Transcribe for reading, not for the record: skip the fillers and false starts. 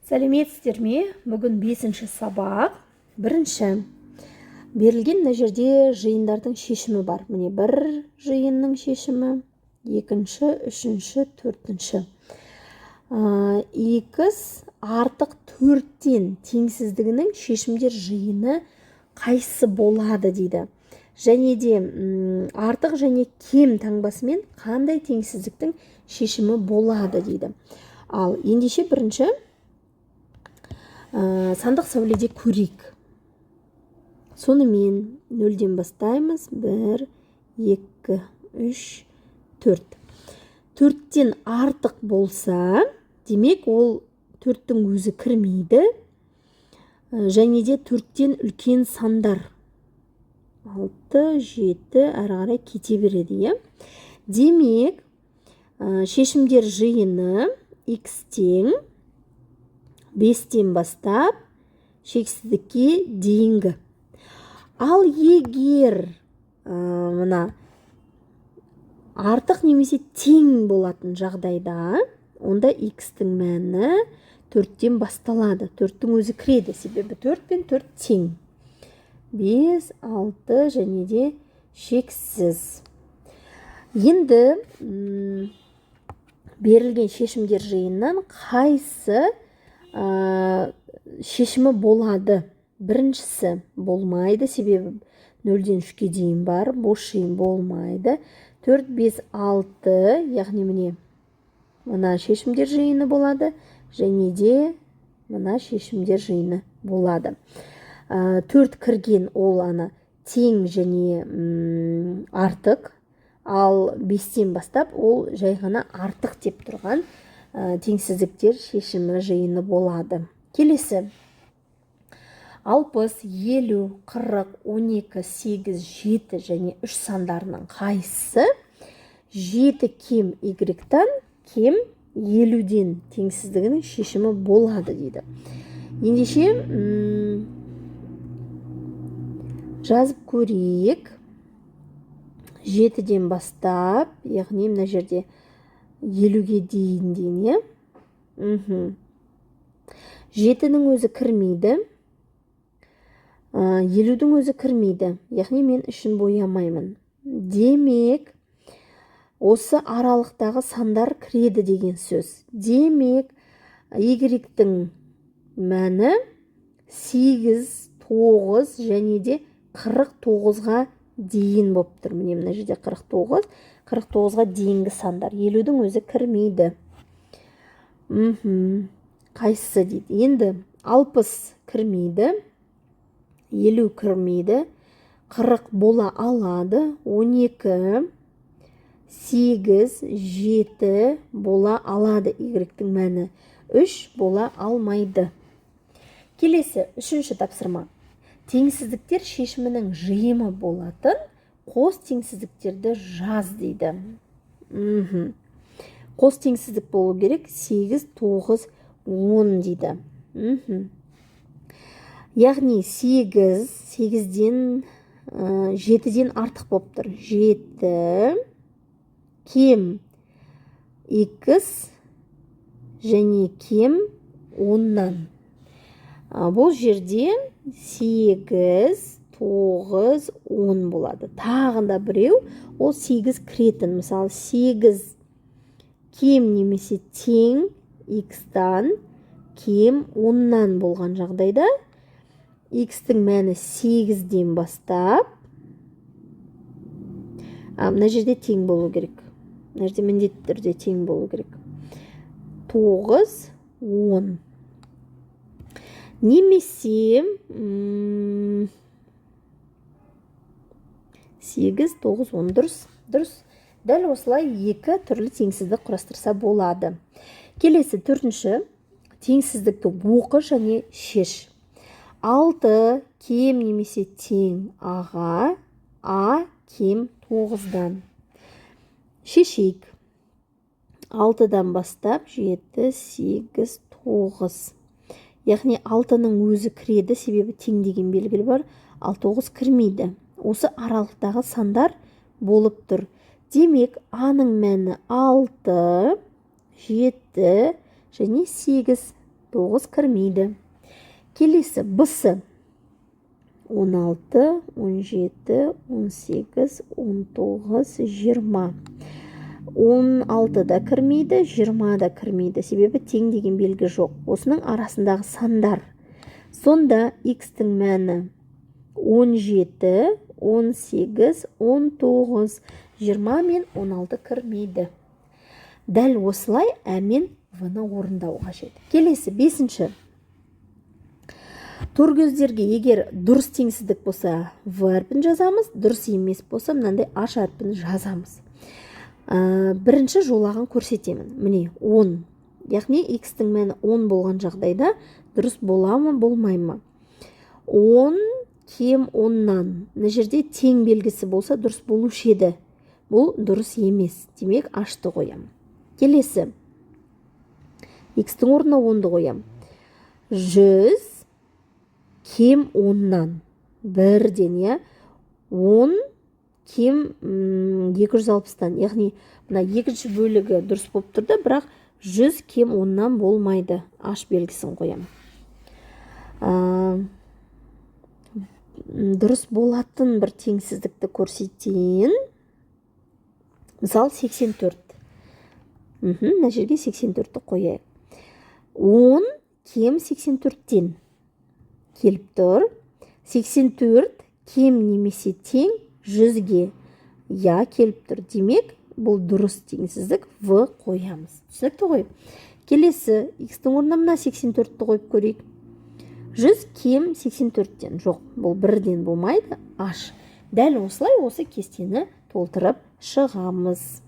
Сәлеметсіздер ме? Бүгін 5-ші сабақ. Бірінші. Берілген мына жерде жиындардың шешімі бар. Міне бір жиынның шешімі, екінші, үшінші, төртінші. X артық 4-тен теңсіздігінің шешімдер жиыны қайсысы болады дейді. Және де артық және кем таңбасымен қандай теңсіздіктің шешімі болады дейді. Ал ендеше бірінші сандық сәуледе көрейік. Сонымен 0-ден бастаймыз. 1, 2, 3, 4. 4-тен артық болса, демек ол 4-тің өзі кірмейді. Және де 4-тен үлкен сандар. 6, 7 әрі қарай кете береді. Демек, шешімдер жиыны x тең 5-тен бастап шексіздікке дейінгі. Ал егер мына артық немесе тең болатын жағдайда, онда x-тің мәні 4-тен басталады. 4-тің өзі кіреді, себебі 4 пен 4 тең. 5, 6 және де шексіз. Енді берілген шешімдер жиынынан қайсы шешімі болады? Біріншісі болмайды, себебі 0-ден 3-ке дейін бар, бос жиын болмайды. 4, 5, 6, яғни міне мына шешімдер жиыны болады, және де мына шешімдер жиыны болады. 4 кірген ол тең және артық, ал 5-тен бастап ол жай ғана артық деп тұрған теңсіздіктер шешімі жиыны болады. Келесі. 60, 50, 40, 12, 8, 7 және 3 сандарының қайсысы 7 кем y-тан кем 50-ден теңсіздігінің шешімі болады дейді. Ендеше жазып көрейік. 7-ден бастап, яғни мына жерде 50-ге дейін дейін. 7-нің өзі кірмейді. 50-дің өзі кірмейді. Яғни мен үшін боямаймын. Демек, осы аралықтағы сандар кіреді деген сөз. Демек, y-тің мәні 8, 9 және де 49-ға дейін болып тұр. Міне мына жерде 49, 49-ға дейінгі сандар. 50-дің өзі кірмейді. Қайсысы дейді? Енді 60 кірмейді. 50 кірмейді, 40 бола алады, 12, 8, 7 бола алады, y-тің мәні 3 бола алмайды. Келесі, үшінші тапсырма. Теңсіздіктер шешімінің жиымы болатын қос теңсіздіктерді жаз дейді. Қос теңсіздік болу керек 8, 9, 10 дейді. Яғни 8-ден 7-ден артық болып тұр. 7 кем x және кем 10-нан. Бұл жерде 8, 9, 10 болады. Тағында біреу, ол 8 кіретін. Мысалы 8 кем немесе тең x-тан кем 10-нан болған жағдайда, x-тің мәні 8-ден бастап, мына жерде тең болу керек. Мына жерде міндетті түрде тең болу керек. 9, 10. Немесе 8, 9, 10. Дұрыс. Дәл осылай екі түрлі теңсіздік құрастырса болады. Келесі, төртінші. Теңсіздікті оқы және шеш. 6 кем немесе тең аға, а кем 9-дан. Шешейік. 6-дан бастап 7, 8, 9. Яғни 6-ның өзі кіреді, себебі тең деген белгілі бар, ал 9 кірмейді. Осы аралықтағы сандар болып тұр. Демек, А-ның мәні 6, 7 және 8 19 кірмейді. Келесі бысы 16, 17, 18, 19, 20. 16 да кірмейді, 20 да кірмейді. Себебі тең деген белгі жоқ. Осының арасындағы сандар. Сонда x-тің мәні 17, 18, 19, 20 мен 16 кірмейді. Дәл осылай ә мен в-ны орындау қажет. Келесі 5-ші. Торкөздерге егер дұрыс теңсіздік болса в әрпін жазамыз, дұрыс емес болса мынандай h әрпін жазамыз. Бірінші жолағын көрсетемін. Міне 10. Яғни x-тің мәні 10 болған жағдайда дұрыс бола ма, болмай ма? 10 кем 10-нан. Мына жерде тең белгісі болса дұрыс болушы еді. Бұл дұрыс емес. Демек h-ты қоям. Келесі. X-тің орнына 10-ды қоям. 100 кем 10-нан. Бірден, я. 10 кем 260-тан. Яғни, мына екінші бөлігі дұрыс болып тұрды, бірақ 100 кем 10-нан болмайды. H белгісін қоям. Дұрыс болатын бір теңсіздікті көрсетейін. Мысал 84. Мына жерге 84-ті қояйық. 10 кем 84-тен келіп тұр. 84 кем немесе тең 100-ге я келіп тұр. Демек, бұл дұрыс теңсіздік в қоямыз. Түсінікті ғой. Келесі, x-тің орнына мына 84-ті қойып көрейік. 100 кем 84-тен. Жоқ, бұл бірден болмайды. H. Дәл осылай осы кестені толтырып шығамыз.